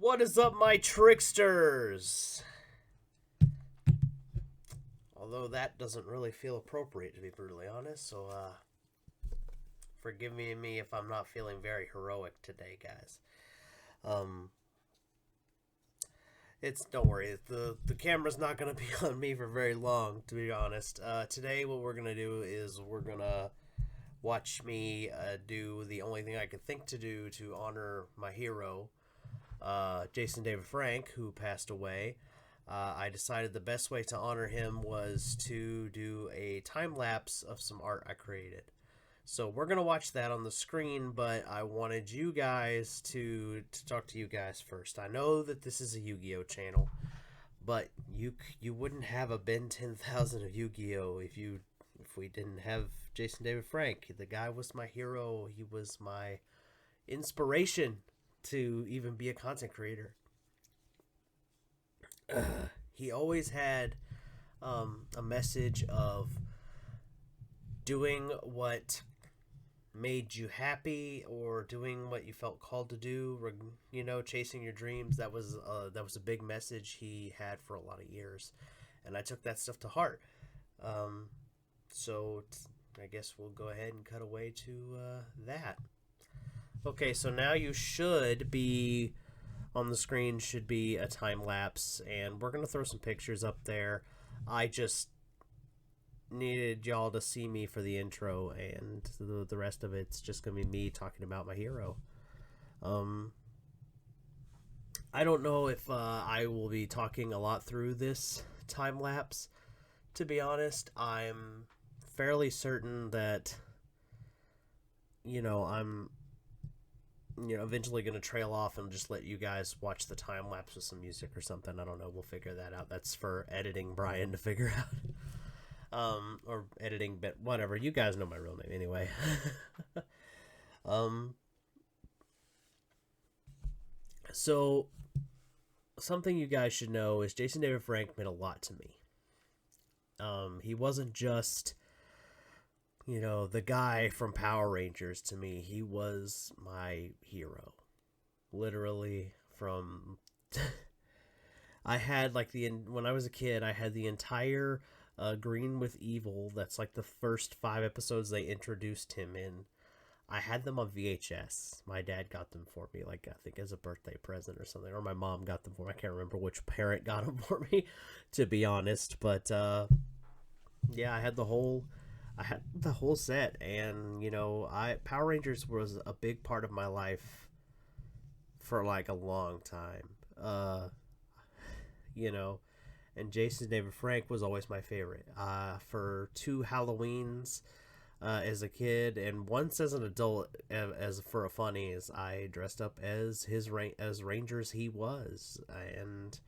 What is up, my tricksters? Although that doesn't really feel appropriate, to be brutally honest, so forgive me if I'm not feeling very heroic today, guys. Um, don't worry, the camera's not gonna be on me for very long, to be honest. Today, what we're gonna do is we're gonna watch me do the only thing I could think to do to honor my hero, Jason David Frank, who passed away. I decided the best way to honor him was to do a time lapse of some art I created. So we're gonna watch that on the screen, but I wanted you guys to talk to you guys first. I know that this is a Yu-Gi-Oh channel, but you wouldn't have a Ben 10,000 of Yu-Gi-Oh if we didn't have Jason David Frank. The guy was my hero. He was my inspiration to even be a content creator. He always had a message of doing what made you happy or doing what you felt called to do, chasing your dreams. That was a big message he had for a lot of years, and I took that stuff to heart. So I guess we'll go ahead and cut away to that. Okay, so now you should be on the screen, should be a time lapse, and we're going to throw some pictures up there. I just needed y'all to see me for the intro, and the rest of it's just going to be me talking about my hero. I don't know if I will be talking a lot through this time lapse. To be honest, I'm fairly certain that I'm eventually going to trail off and just let you guys watch the time lapse with some music or something. I don't know. We'll figure that out. That's for editing Brian to figure out. Or editing bit, whatever. You guys know my real name anyway. So something you guys should know is Jason David Frank meant a lot to me. He wasn't just the guy from Power Rangers to me. He was my hero. Literally from... I had, when I was a kid, I had the entire Green with Evil. That's like the first 5 episodes they introduced him in. I had them on VHS. My dad got them for me, I think as a birthday present or something. Or my mom got them for me. I can't remember which parent got them for me, to be honest. But, yeah, I had the whole set, and Power Rangers was a big part of my life for a long time. And Jason David Frank was always my favorite. For 2 Halloweens as a kid, and once as an adult, as for a funnies, I dressed up as as Rangers he was. And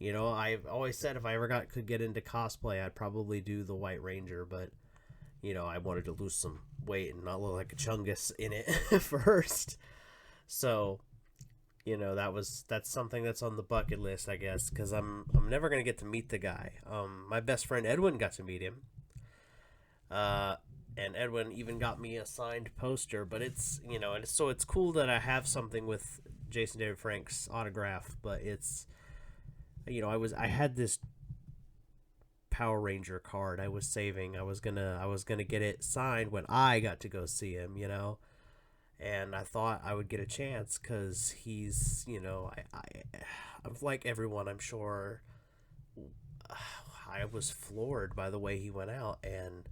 I've always said if I ever could get into cosplay, I'd probably do the White Ranger, but I wanted to lose some weight and not look like a chungus in it first. So, that's something that's on the bucket list, I guess, because I'm never going to get to meet the guy. My best friend Edwin got to meet him. And Edwin even got me a signed poster, but it's cool that I have something with Jason David Frank's autograph, but it's, I had this Power Ranger card I was saving. I was gonna get it signed when I got to go see him, and I thought I would get a chance because he's, I'm like everyone, I'm sure. I was floored by the way he went out, and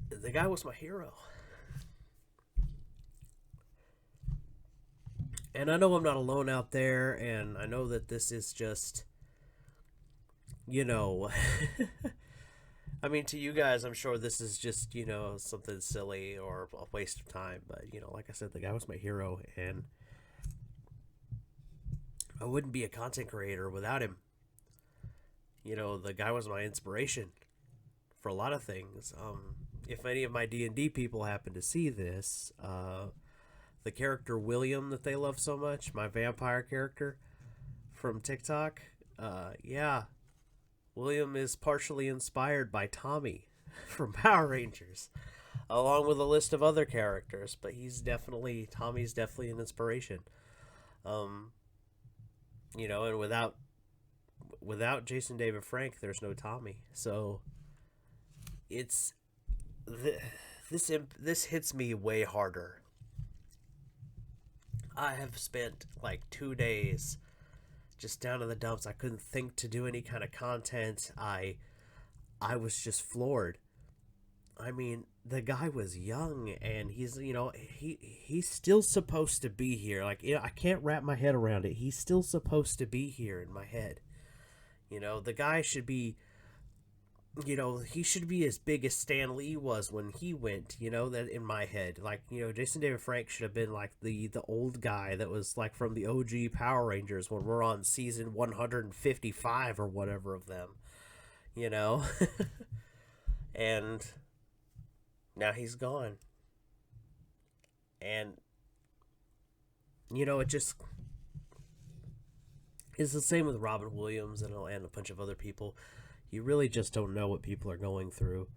the guy was my hero. And I know I'm not alone out there, and I know that this is just, I mean, to you guys, I'm sure this is just, something silly or a waste of time. But, like I said, the guy was my hero, and I wouldn't be a content creator without him. The guy was my inspiration for a lot of things. If any of my D&D people happen to see this, the character William that they love so much, my vampire character from TikTok, yeah, William is partially inspired by Tommy from Power Rangers. along with a list of other characters. But Tommy's definitely an inspiration. Um, and without Jason David Frank, there's no Tommy. So it's this hits me way harder. I have spent like 2 days just down in the dumps. I couldn't think to do any kind of content. I was just floored. I mean, the guy was young, and he's still supposed to be here. Like, I can't wrap my head around it. He's still supposed to be here in my head. The guy should be, he should be as big as Stan Lee was when he went. That in my head, like, Jason David Frank should have been like the old guy that was like from the OG Power Rangers when we're on season 155 or whatever of them. You know, and now he's gone. And it just is the same with Robin Williams and a bunch of other people. You really just don't know what people are going through.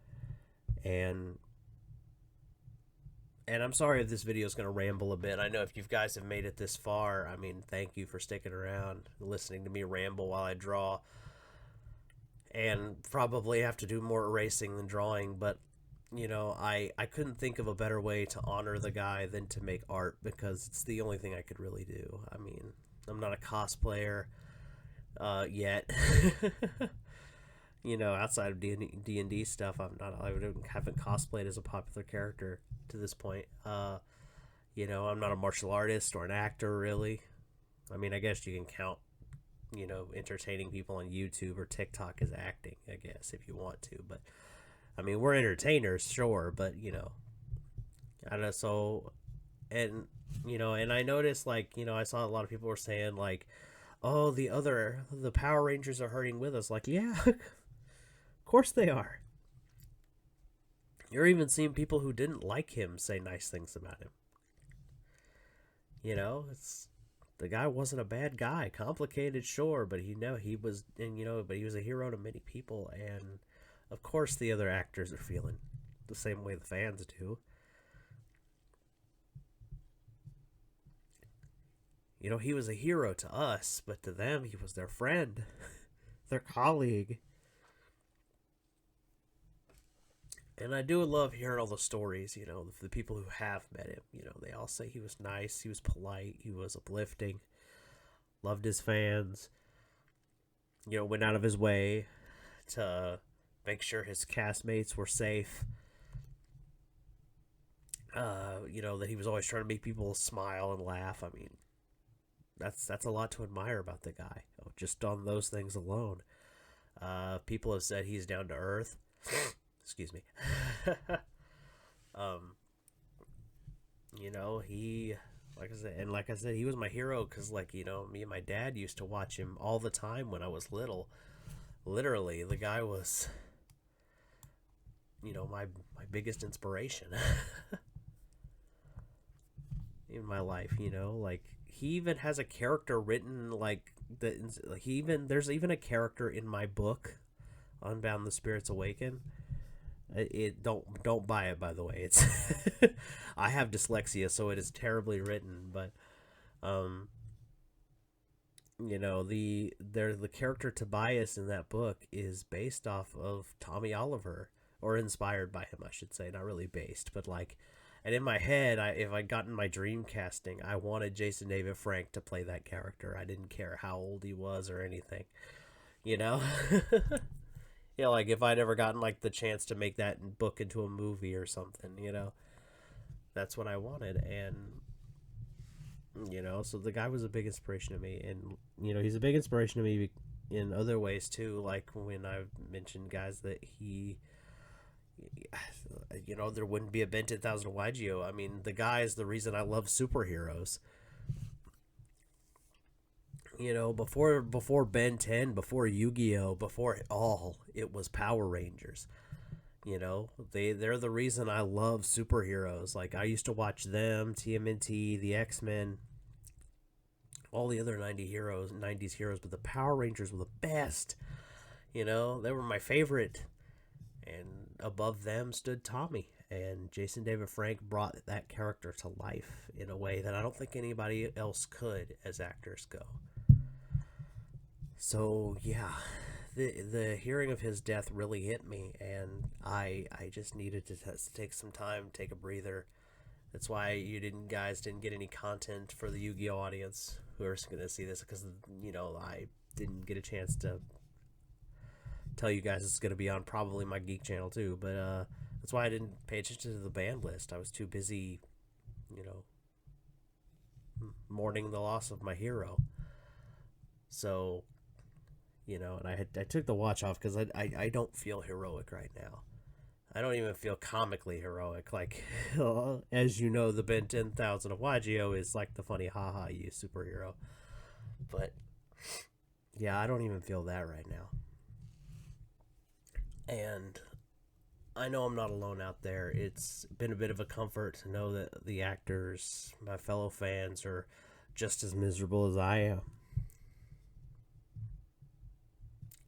And I'm sorry if this video is going to ramble a bit. I know if you guys have made it this far, I mean, thank you for sticking around, listening to me ramble while I draw. And probably have to do more erasing than drawing, but I couldn't think of a better way to honor the guy than to make art, because it's the only thing I could really do. I mean, I'm not a cosplayer yet. Outside of D&D stuff, I haven't cosplayed as a popular character to this point. I'm not a martial artist or an actor, really. I mean, I guess you can count, entertaining people on YouTube or TikTok as acting, I guess, if you want to. But, I mean, we're entertainers, sure, but, I don't know, so, and I noticed, like, I saw a lot of people were saying, like, oh, the Power Rangers are hurting with us. Like, yeah, of course they are. You're even seeing people who didn't like him say nice things about him. The guy wasn't a bad guy. Complicated, sure, but he was, but he was a hero to many people, and of course the other actors are feeling the same way the fans do. He was a hero to us, but to them, he was their friend, their colleague. And I do love hearing all the stories, the people who have met him. They all say he was nice, he was polite, he was uplifting, loved his fans, went out of his way to make sure his castmates were safe. That he was always trying to make people smile and laugh. I mean, that's a lot to admire about the guy, just on those things alone. People have said he's down to earth. Excuse me. He, like I said, he was my hero because, like, me and my dad used to watch him all the time when I was little. Literally, the guy was, my biggest inspiration in my life. Like, he even has a character written, like, there's even a character in my book, Unbound the Spirits Awaken. Don't buy it, by the way. It's I have dyslexia, so it is terribly written, but the character Tobias in that book is based off of Tommy Oliver, or inspired by him, I should say. Not really based, but like, and in my head, if I'd gotten my dream casting, I wanted Jason David Frank to play that character. I didn't care how old he was or anything, like if I'd ever gotten like the chance to make that book into a movie or something, that's what I wanted. And so the guy was a big inspiration to me, and he's a big inspiration to me in other ways too, like when I've mentioned guys that he, there wouldn't be a Ben 10,000 yugioh. I mean, the guy is the reason I love superheroes. Before Ben 10, before Yu-Gi-Oh, before it all, it was Power Rangers. They're the reason I love superheroes. Like, I used to watch them, TMNT, the X-Men, all the other 90s heroes, but the Power Rangers were the best. They were my favorite. And above them stood Tommy. And Jason David Frank brought that character to life in a way that I don't think anybody else could as actors go. So yeah, the hearing of his death really hit me, and I just needed to take some time, take a breather. That's why you guys didn't get any content for the Yu-Gi-Oh audience who are going to see this, because I didn't get a chance to tell you guys it's going to be on probably my Geek channel too. But that's why I didn't pay attention to the band list. I was too busy, mourning the loss of my hero. So, and I took the watch off because I don't feel heroic right now. I don't even feel comically heroic. Like, as you know, the Ben 10,000 of yugioh is like the funny haha you superhero. But yeah, I don't even feel that right now. And I know I'm not alone out there. It's been a bit of a comfort to know that the actors, my fellow fans, are just as miserable as I am.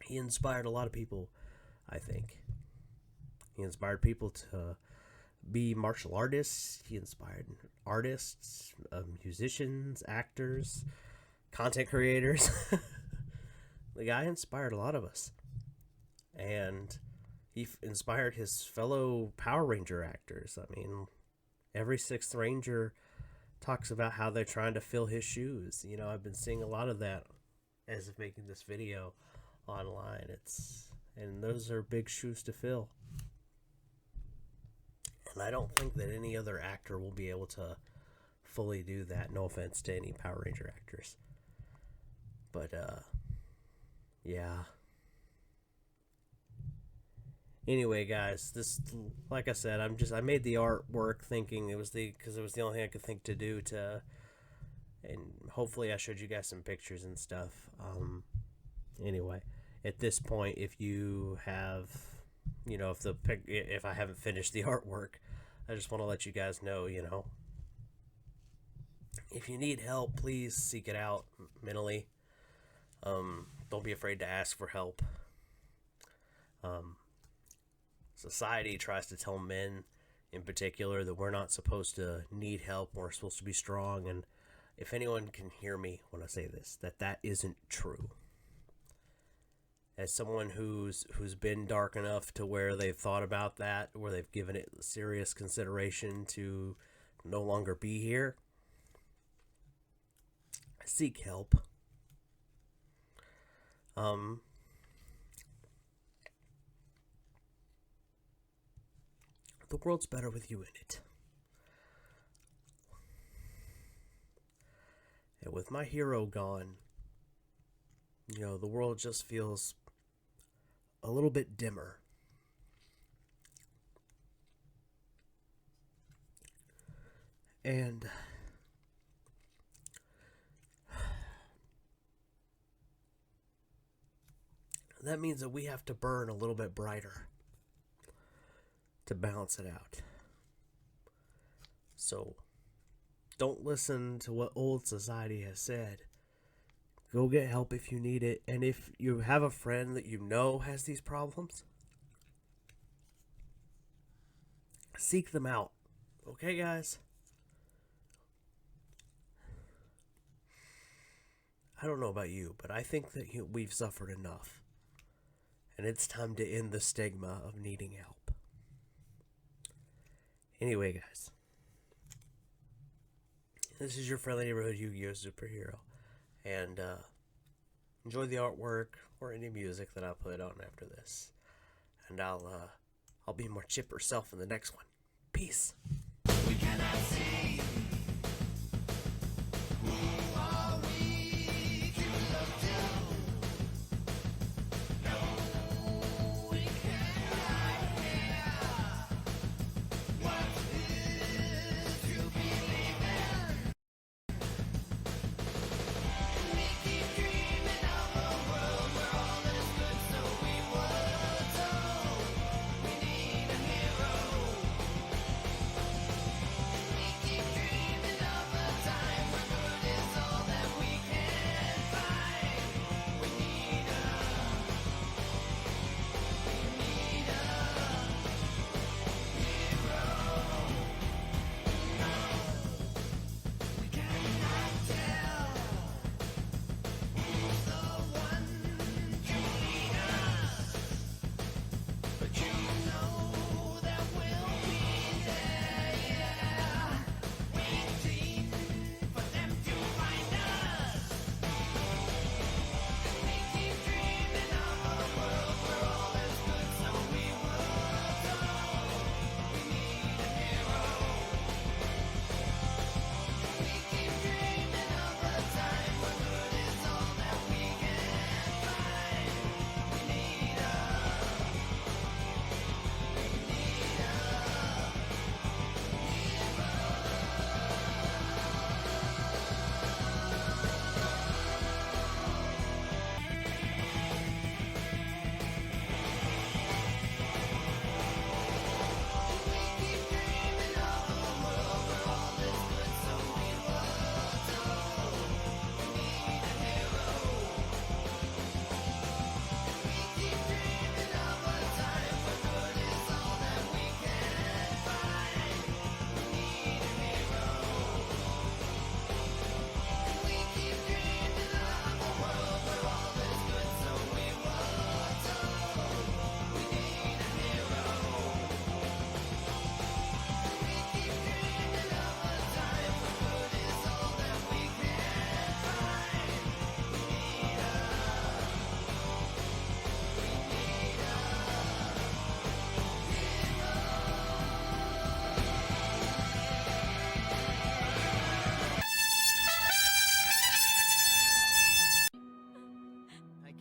He inspired a lot of people, I think. He inspired people to be martial artists. He inspired artists, musicians, actors, content creators. The guy inspired a lot of us. And he inspired his fellow Power Ranger actors. I mean, every 6th Ranger talks about how they're trying to fill his shoes. I've been seeing a lot of that as of making this video online. And those are big shoes to fill. And I don't think that any other actor will be able to fully do that. No offense to any Power Ranger actors. But, yeah. Anyway, guys, this, like I said, I made the artwork thinking because it was the only thing I could think to do and hopefully I showed you guys some pictures and stuff. Anyway, at this point, if you have, if I haven't finished the artwork, I just want to let you guys know, if you need help, please seek it out mentally. Don't be afraid to ask for help. Society tries to tell men in particular that we're not supposed to need help, we're supposed to be strong, and if anyone can hear me when I say this, that isn't true. As someone who's been dark enough to where they've thought about that, where they've given it serious consideration to no longer be here, seek help. The world's better with you in it. And with my hero gone, the world just feels a little bit dimmer. And that means that we have to burn a little bit brighter to balance it out. So don't listen to what old society has said. Go get help if you need it. And if you have a friend that you know has these problems, seek them out. Okay, guys? I don't know about you, but I think that we've suffered enough. And it's time to end the stigma of needing help. Anyway, guys. This is your friendly neighborhood Yu-Gi-Oh! Superhero. And enjoy the artwork or any music that I put on after this. And I'll be more chipper self in the next one. Peace. We cannot see.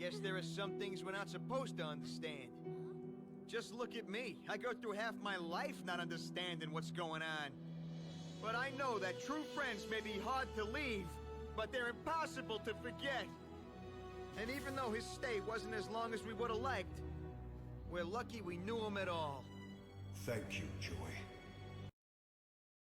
guess there are some things we're not supposed to understand. Just look at me. I go through half my life not understanding what's going on. But I know that true friends may be hard to leave, but they're impossible to forget. And even though his stay wasn't as long as we would have liked, we're lucky we knew him at all. Thank you, Joy.